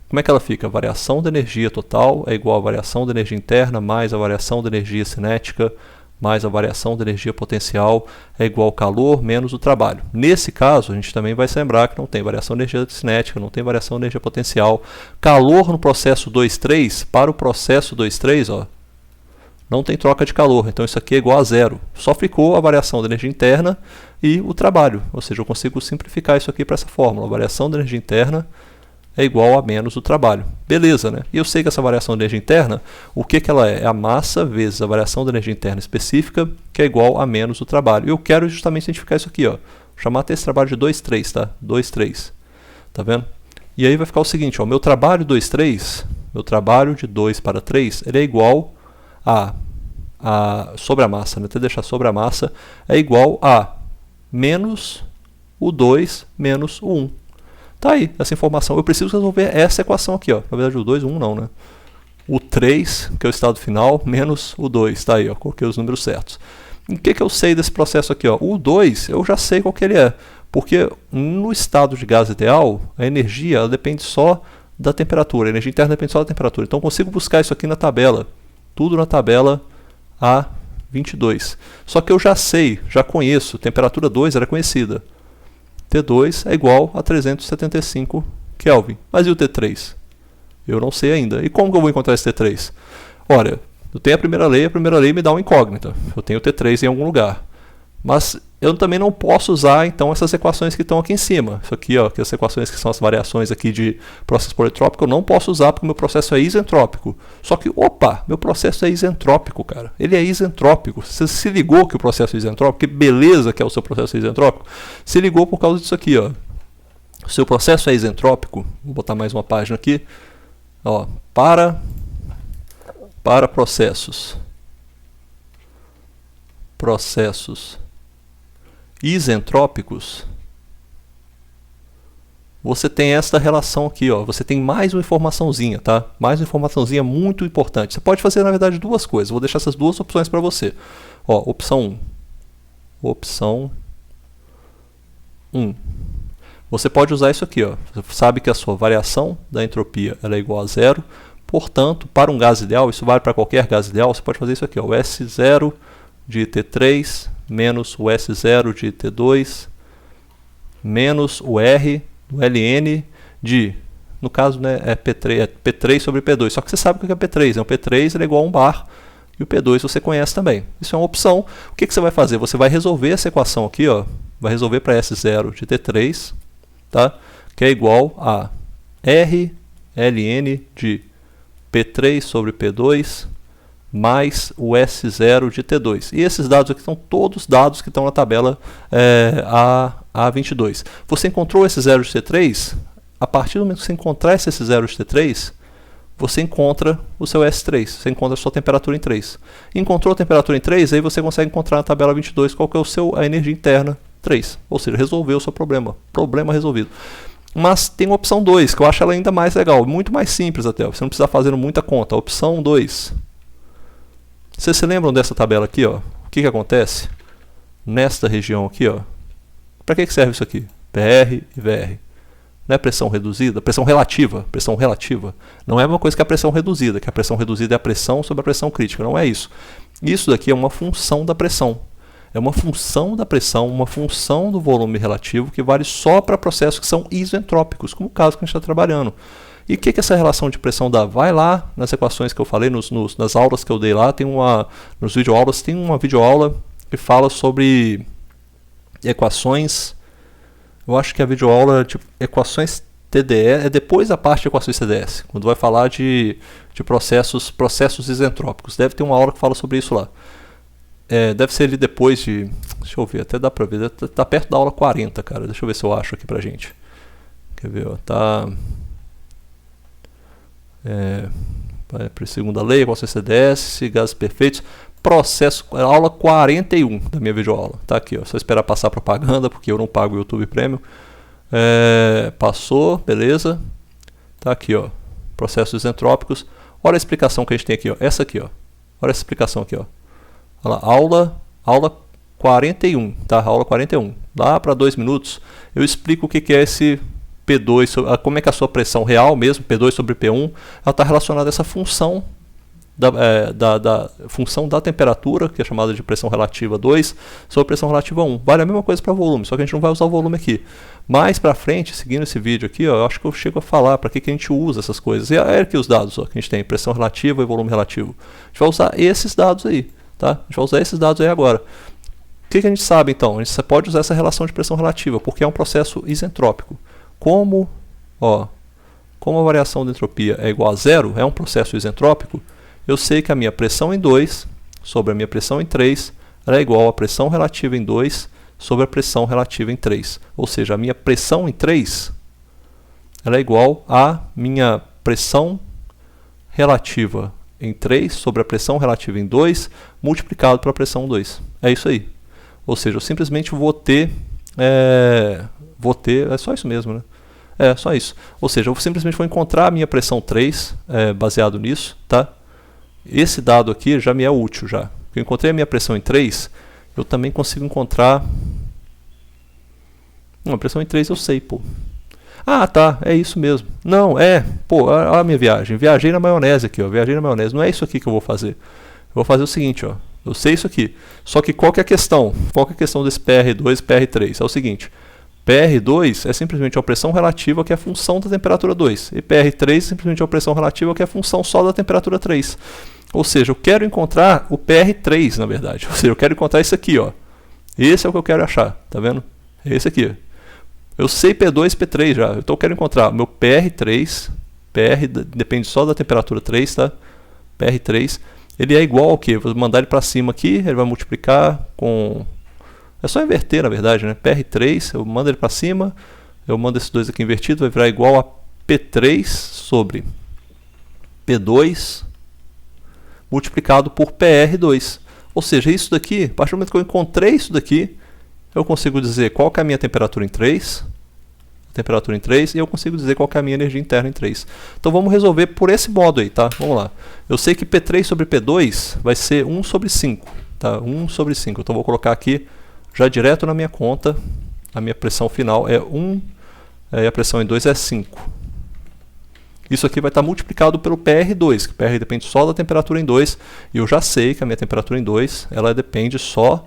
Como é que ela fica? A variação da energia total é igual à variação da energia interna mais a variação da energia cinética mais a variação da energia potencial é igual ao calor menos o trabalho. Nesse caso, a gente também vai se lembrar que não tem variação de energia cinética, não tem variação de energia potencial. Calor no processo 2,3, para o processo 2,3, ó, não tem troca de calor, então isso aqui é igual a zero. Só ficou a variação da energia interna e o trabalho, ou seja, eu consigo simplificar isso aqui para essa fórmula. A variação da energia interna é igual a menos o trabalho. Beleza, né? E eu sei que essa variação de energia interna, o que ela é? É a massa vezes a variação da energia interna específica, que é igual a menos o trabalho. Eu quero justamente identificar isso aqui, ó. Vou chamar até esse trabalho de 2,3, tá? 2,3. Tá vendo? E aí vai ficar o seguinte, ó. Meu trabalho 2,3, meu trabalho de 2 para 3, ele é igual a sobre a massa, né? Até deixar sobre a massa, é igual a menos o 2 menos o 1. Tá aí, essa informação. Eu preciso resolver essa equação aqui, ó. Na verdade, o 2, o 1 não, né? O 3, que é o estado final, menos o 2. Tá aí, ó. Coloquei os números certos. O que eu sei desse processo aqui, ó? O 2, eu já sei qual que ele é. Porque no estado de gás ideal, a energia ela depende só da temperatura. A energia interna depende só da temperatura. Então, eu consigo buscar isso aqui na tabela. Tudo na tabela A22. Só que eu já sei, já conheço. Temperatura 2 era conhecida. T2 é igual a 375 Kelvin. Mas e o T3? Eu não sei ainda. E como que eu vou encontrar esse T3? Olha, eu tenho a primeira lei me dá uma incógnita. Eu tenho o T3 em algum lugar. Mas eu também não posso usar, então, essas equações que estão aqui em cima. Isso aqui, ó, que as equações que são as variações aqui de processo politrópico, eu não posso usar porque o meu processo é isentrópico. Só que, opa, meu processo é isentrópico, cara. Ele é isentrópico. Você se ligou que o processo é isentrópico? Que beleza que é o seu processo isentrópico? Se ligou por causa disso aqui, ó. O seu processo é isentrópico. Vou botar mais uma página aqui. Ó, para processos isentrópicos, você tem esta relação aqui, ó. Você tem mais uma informaçãozinha, tá? Mais uma informaçãozinha muito importante. Você pode fazer, na verdade, duas coisas. Vou deixar essas duas opções para você. Ó, opção 1. Opção 1. Você pode usar isso aqui, ó. Você sabe que a sua variação da entropia ela é igual a zero. Portanto, para um gás ideal, isso vale para qualquer gás ideal, você pode fazer isso aqui, ó. O S0 de T3 menos o S0 de T2 menos o R do Ln de, no caso, né, é P3 sobre P2. Só que você sabe o que é P3, né? O P3 ele é igual a 1 bar e o P2 você conhece também. Isso é uma opção. O que você vai fazer? Você vai resolver essa equação aqui, ó. Vai resolver para S0 de T3, tá? Que é igual a R Ln de P3 sobre P2 mais o S0 de T2. E esses dados aqui são todos dados que estão na tabela A22. Você encontrou esse 0 de T3? A partir do momento que você encontrar esse 0 de T3, você encontra o seu S3, você encontra a sua temperatura em 3. Encontrou a temperatura em 3, aí você consegue encontrar na tabela 22 qual que é a energia interna 3. Ou seja, resolveu o seu problema. Problema resolvido. Mas tem a opção 2, que eu acho ela ainda mais legal, muito mais simples até. Você não precisa fazer muita conta. A opção 2. Vocês se lembram dessa tabela aqui, ó? O que acontece? Nesta região aqui, ó. Para que serve isso aqui? PR e VR. Não é pressão reduzida? Pressão relativa. Pressão relativa. Não é uma coisa que a pressão reduzida, que a pressão reduzida é a pressão sobre a pressão crítica. Não é isso. Isso daqui é uma função da pressão. É uma função da pressão, uma função do volume relativo que vale só para processos que são isentrópicos, como o caso que a gente está trabalhando. E o que essa relação de pressão dá? Vai lá nas equações que eu falei, nas aulas que eu dei lá, nos videoaulas, tem uma videoaula que fala sobre equações. Eu acho que a videoaula de equações TDE é depois da parte de equações TDS, quando vai falar de processos isentrópicos. Deve ter uma aula que fala sobre isso lá. deve ser ali depois de... Deixa eu ver, até dá pra ver. Tá perto da aula 40, cara. Deixa eu ver se eu acho aqui pra gente. Quer ver, ó. Tá... segunda lei, equações CDS, gases perfeitos. Processo, aula 41 da minha videoaula. Tá aqui, ó. Só esperar passar a propaganda, porque eu não pago o YouTube Premium. Passou, beleza. Tá aqui, ó. Processos isentrópicos. Olha a explicação que a gente tem aqui, ó. Essa aqui, ó. Olha essa explicação aqui, ó. Olha lá, aula 41, tá? Aula 41. Lá para 2 minutos, eu explico o que é esse P2, como é que a sua pressão real mesmo, P2 sobre P1, ela está relacionada a essa função função da temperatura, que é chamada de pressão relativa 2, sobre pressão relativa 1. Vale a mesma coisa para volume, só que a gente não vai usar o volume aqui. Mais para frente, seguindo esse vídeo aqui, ó, eu acho que eu chego a falar para que a gente usa essas coisas. E é aqui os dados, ó, que a gente tem, pressão relativa e volume relativo. A gente vai usar esses dados aí, tá? A gente vai usar esses dados aí agora. O que a gente sabe então? A gente pode usar essa relação de pressão relativa, porque é um processo isentrópico. Como a variação da entropia é igual a zero, é um processo isentrópico, eu sei que a minha pressão em 2 sobre a minha pressão em 3 é igual à pressão relativa em 2 sobre a pressão relativa em 3. Ou seja, a minha pressão em 3 ela é igual à minha pressão relativa em 3 sobre a pressão relativa em 2 multiplicado pela pressão 2. É isso aí. Ou seja, eu simplesmente vou ter... é só isso mesmo, né? É, só isso. Ou seja, eu simplesmente vou encontrar a minha pressão 3 baseado nisso, tá? Esse dado aqui já me é útil já. Eu encontrei a minha pressão em 3, eu também consigo encontrar... Não, a pressão em 3 eu sei, pô. Ah, tá, é isso mesmo. Não, pô, olha a minha viagem. Viajei na maionese aqui, ó. Viajei na maionese. Não é isso aqui que eu vou fazer. Eu vou fazer o seguinte, ó. Eu sei isso aqui. Só que qual que é a questão? Qual que é a questão desse PR2 e PR3? É o seguinte... PR2 é simplesmente a pressão relativa, que é a função da temperatura 2. E PR3 é simplesmente a pressão relativa, que é a função só da temperatura 3. Ou seja, eu quero encontrar o PR3, na verdade. Ou seja, eu quero encontrar isso aqui, ó. Esse é o que eu quero achar, tá vendo? É esse aqui. Eu sei P2 e P3 já. Então eu quero encontrar o meu PR3. PR depende só da temperatura 3, tá? PR3. Ele é igual ao quê? Vou mandar ele para cima aqui, ele vai multiplicar com... É só inverter, na verdade, né? PR3, eu mando ele para cima, eu mando esses dois aqui invertido, vai virar igual a P3 sobre P2 multiplicado por PR2. Ou seja, isso daqui, a partir do momento que eu encontrei isso daqui, eu consigo dizer qual que é a minha temperatura em 3, e eu consigo dizer qual que é a minha energia interna em 3. Então vamos resolver por esse modo aí, tá? Vamos lá. Eu sei que P3 sobre P2 vai ser 1 sobre 5, tá? 1 sobre 5. Então vou colocar aqui já direto na minha conta, a minha pressão final é 1 e a pressão em 2 é 5. Isso aqui vai estar multiplicado pelo PR2, que PR depende só da temperatura em 2, e eu já sei que a minha temperatura em 2, ela depende a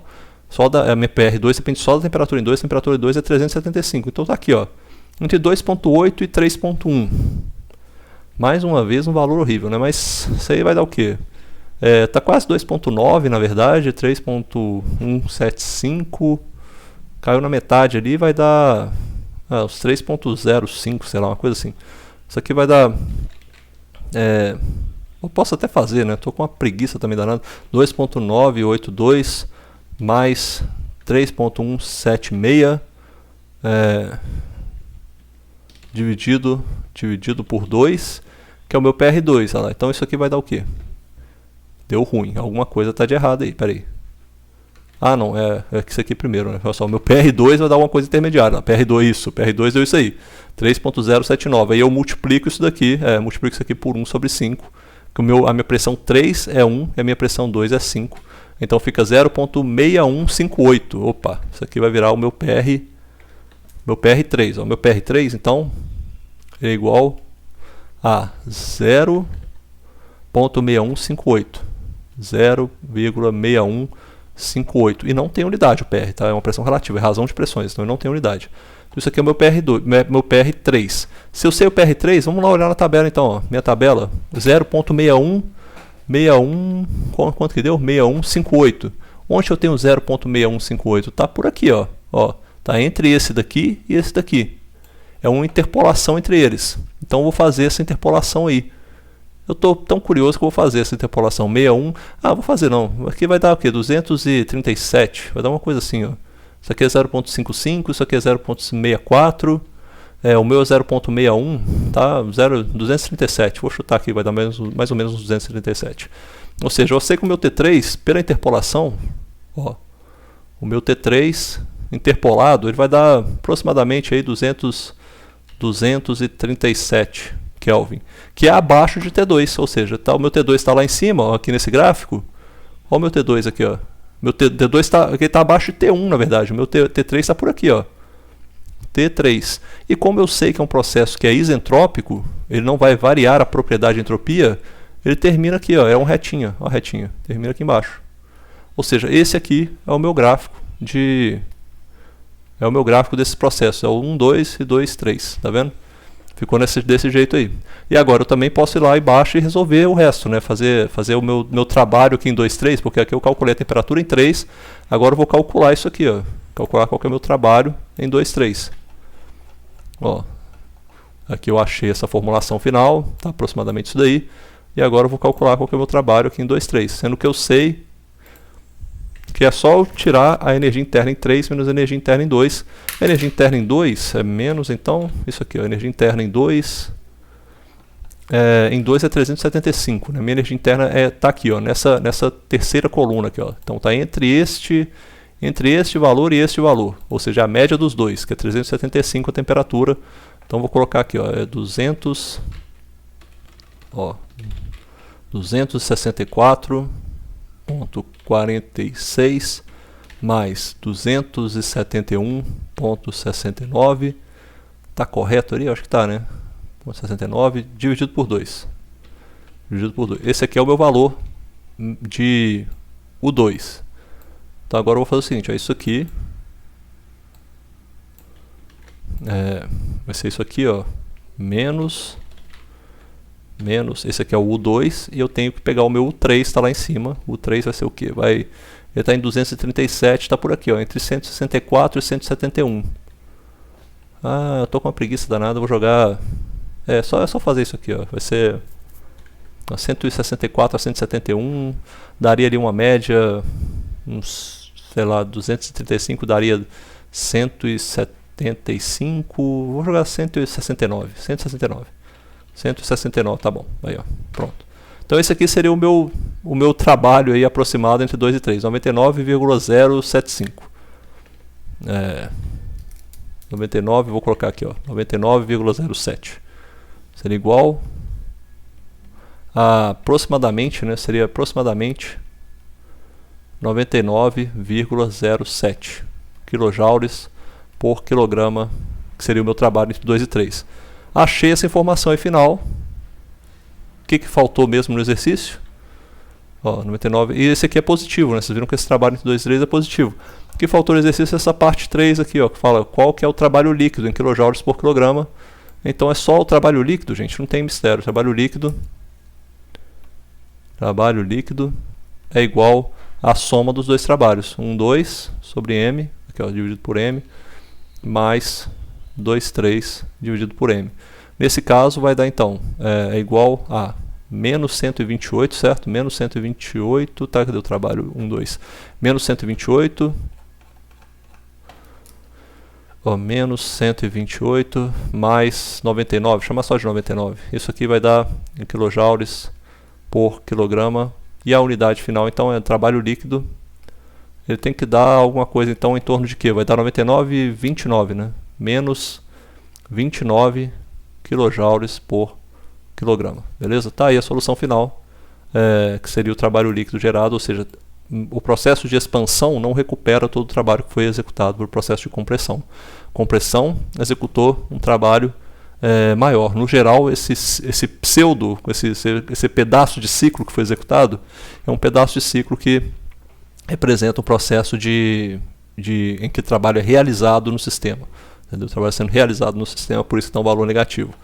minha PR2 depende só da temperatura em 2, a temperatura em 2 é 375. Então tá aqui, ó, entre 2.8 e 3.1. Mais uma vez um valor horrível, né? Mas isso aí vai dar o quê? Tá quase 2.9 na verdade, 3.175, caiu na metade ali, vai dar uns 3.05, sei lá, uma coisa assim. Isso aqui vai dar, eu posso até fazer, né? Tô com uma preguiça também danada. 2.982 mais 3.176 dividido por 2, que é o meu PR2. Olha lá. Então isso aqui vai dar o quê? Deu ruim, alguma coisa está de errado aí, peraí. Ah não, é isso aqui primeiro, né? Olha só, o meu PR2 vai dar uma coisa intermediária. PR2 deu isso aí, 3.079. Aí eu multiplico isso daqui, multiplico isso aqui por 1 sobre 5. Que a minha pressão 3 é 1 e a minha pressão 2 é 5. Então fica 0.6158. Opa, isso aqui vai virar o meu PR3. Ó. O meu PR3, então, é igual a 0.6158. 0,6158. E não tem unidade o PR, tá? É uma pressão relativa, é razão de pressões, então não tem unidade. Isso aqui é o meu PR3. Se eu sei o PR3, vamos lá olhar na tabela então, ó. Minha tabela, 0.61, quanto que deu? 6158. Onde eu tenho 0.6158? Tá por aqui, ó. Tá entre esse daqui e esse daqui. É uma interpolação entre eles. Então eu vou fazer essa interpolação aí. Eu estou tão curioso que eu vou fazer essa interpolação 61. Ah, vou fazer não. Aqui vai dar o quê? 237. Vai dar uma coisa assim, ó. Isso aqui é 0.55, isso aqui é 0.64. O meu é 0.61, tá? 237. Vou chutar aqui, vai dar mais ou menos uns 237. Ou seja, eu sei que o meu T3, pela interpolação, ó, o meu T3 interpolado, ele vai dar aproximadamente aí 237 Kelvin, que é abaixo de T2, ou seja, o meu T2 está lá em cima, ó, aqui nesse gráfico. Olha o meu T2 aqui, ó. Meu T2 está abaixo de T1, na verdade. O meu T3 está por aqui, ó. T3. E como eu sei que é um processo que é isentrópico, ele não vai variar a propriedade de entropia, ele termina aqui, ó, é um retinho, ó, retinha, termina aqui embaixo. Ou seja, esse aqui é o meu gráfico desse processo, é o 1, 2 e 2, 3, tá vendo? Ficou desse jeito aí. E agora eu também posso ir lá embaixo e resolver o resto, né? Fazer o meu trabalho aqui em 2, 3, porque aqui eu calculei a temperatura em 3, agora eu vou calcular isso aqui, ó. Calcular qual que é o meu trabalho em 2, 3. Ó, aqui eu achei essa formulação final, tá aproximadamente isso daí. E agora eu vou calcular qual que é o meu trabalho aqui em 2, 3. Sendo que eu sei que é só eu tirar a energia interna em 3 menos a energia interna em 2. A energia interna em 2 é menos, então, isso aqui, ó, a energia interna em 2 é 375. Né? Minha energia interna tá aqui, ó, nessa terceira coluna aqui, ó. Então tá entre este valor e este valor, ou seja, a média dos dois, que é 375 a temperatura. Então vou colocar aqui, ó, é 264,46 mais 271,69. Tá correto ali? Acho que tá, né? 69 dividido por 2. Esse aqui é o meu valor de U2. Então agora eu vou fazer o seguinte, ó, isso aqui vai ser isso aqui, ó, menos, esse aqui é o U2, e eu tenho que pegar o meu U3, está lá em cima. O U3 vai ser o quê? Ele está em 237, está por aqui, ó, entre 164 e 171. Ah, eu tô com uma preguiça danada, eu vou jogar... É só fazer isso aqui, ó, vai ser 164 a 171, daria ali uma média, uns... sei lá, 235 daria 175, vou jogar 169, 169, tá bom, aí ó, pronto. Então esse aqui seria o meu trabalho aí aproximado entre 2 e 3, 99,075. 99, vou colocar aqui, ó, 99,07. Seria igual a aproximadamente, né, seria aproximadamente 99,07 kJ por quilograma, que seria o meu trabalho entre 2 e 3. Achei essa informação aí final. O que faltou mesmo no exercício? Ó, 99. E esse aqui é positivo, né? Vocês viram que esse trabalho entre 2 e 3 é positivo. O que faltou no exercício é essa parte 3 aqui, ó, que fala qual que é o trabalho líquido em quilojoules por quilograma. Então é só o trabalho líquido, gente, não tem mistério. Trabalho líquido é igual a soma dos dois trabalhos, 2 sobre m, aqui, ó, dividido por m, mais 2,3 dividido por m. Nesse caso vai dar então, é igual a menos 128, certo? Menos 128, tá, cadê o trabalho? 2. Menos 128, ó, menos 128 mais 99, chama só de 99. Isso aqui vai dar em quilojoules por quilograma. E a unidade final, então, é trabalho líquido. Ele tem que dar alguma coisa, então, em torno de quê? Vai dar 99,29, né? Menos 29 quilojoules por quilograma. Beleza? Tá aí a solução final, que seria o trabalho líquido gerado, ou seja, o processo de expansão não recupera todo o trabalho que foi executado por processo de compressão. Compressão executou um trabalho maior. No geral, esse pseudo, esse pedaço de ciclo que foi executado, é um pedaço de ciclo que representa um processo em que o trabalho é realizado no sistema. Entendeu? O trabalho sendo realizado no sistema, por isso que dá um valor negativo.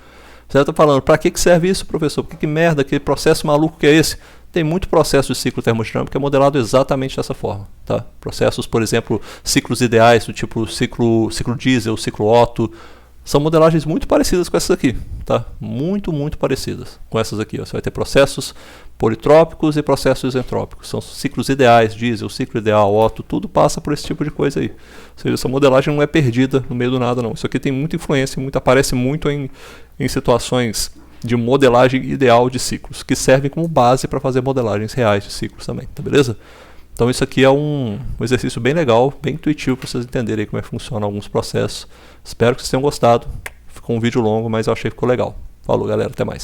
Você está falando, para que serve isso, professor? Que merda, que processo maluco que é esse? Tem muito processo de ciclo termodinâmico que é modelado exatamente dessa forma. Tá? Processos, por exemplo, ciclos ideais, do tipo ciclo diesel, ciclo Otto, São modelagens muito parecidas com essas aqui, tá? Muito parecidas com essas aqui. Ó. Você vai ter processos politrópicos e processos isentrópicos. São ciclos ideais, diesel, ciclo ideal, Otto, tudo passa por esse tipo de coisa aí. Ou seja, essa modelagem não é perdida no meio do nada, não. Isso aqui tem muita influência, aparece muito em situações de modelagem ideal de ciclos, que servem como base para fazer modelagens reais de ciclos também, tá beleza? Então isso aqui é um exercício bem legal, bem intuitivo para vocês entenderem como é que funciona alguns processos. Espero que vocês tenham gostado. Ficou um vídeo longo, mas eu achei que ficou legal. Falou, galera, até mais.